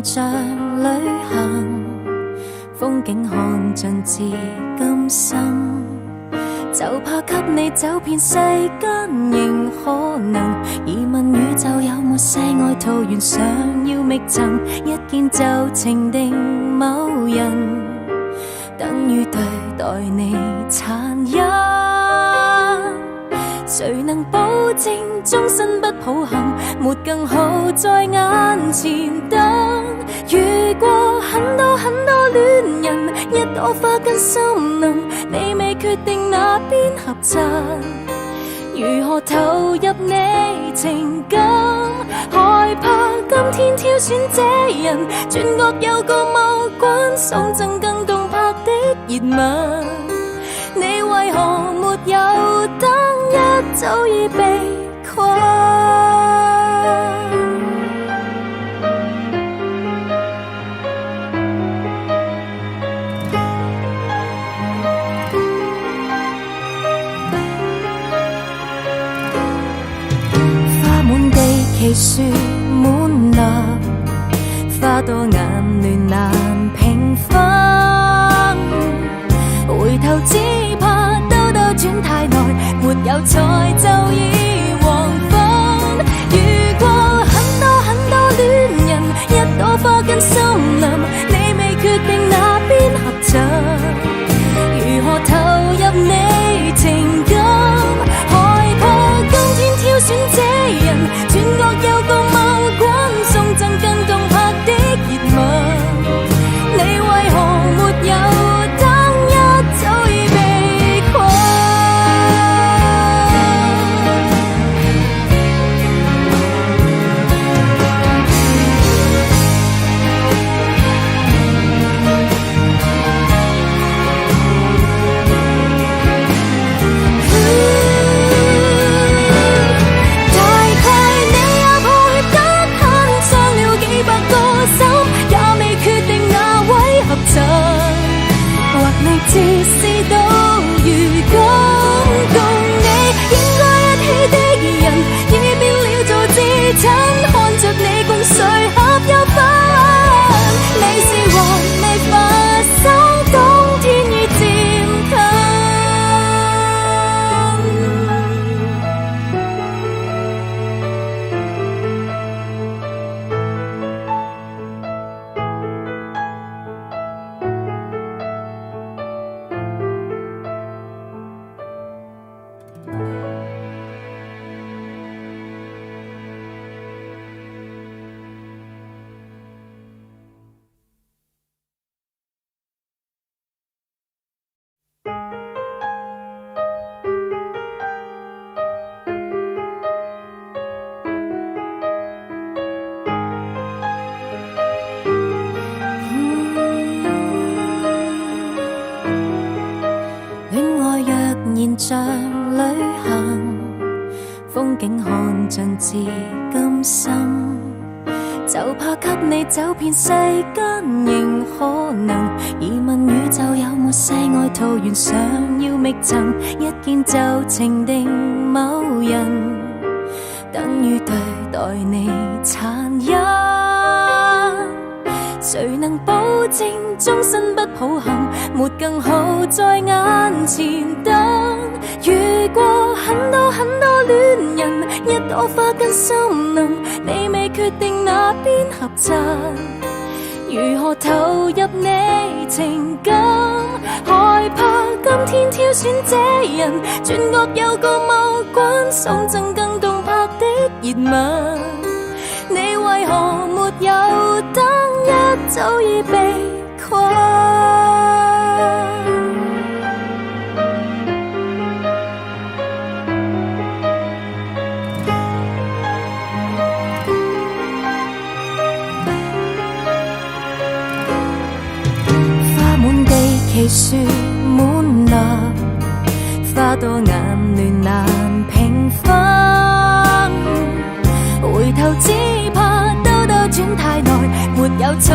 像旅行，風景看盡至今生，就怕給你走遍世間仍可能。疑問宇宙有沒世外桃源，想要覓尋，一見就情定某人，等於對待你殘忍。誰能保證終身不抱憾？沒更好在眼前等。遇過很多戀人，一朵花跟森林，你未決定哪邊合襯。如何投入你情感？害怕今天挑選這人，轉角有個某關送贈更動魄的熱吻。你為何沒有等？一早已被困。花滿地，奇樹滿林，花多眼亂難平分。回頭只怕兜轉太耐，沒有才就已黃昏。遇過很多戀人，一朵花跟森林，你未決定哪邊合襯。如何投入你情感？害怕今天挑選這人，轉角有個某關送贈更動魄的熱吻。你為何沒有等？一早已被困。自視到如今，共你應該一起的人，已變了做至親，看着你共誰合有份。你是還未發生，冬天已漸近。像旅行，風景看盡至今生，就怕給你走遍世間仍可能。疑問宇宙有沒世外桃源，想要覓尋，一見就情定某人，等於對待你殘忍。誰能保證終身不抱憾？沒更好在眼前等。遇過很多戀人，一朵花跟森林，你未決定哪邊合襯。如何投入你情感？害怕今天挑選這人，轉角有個某關送贈更動魄的熱吻。你為何沒有等？一早已被困。花滿地，奇樹滿林，花多眼亂難平分。回頭只怕兜轉太耐，沒有錯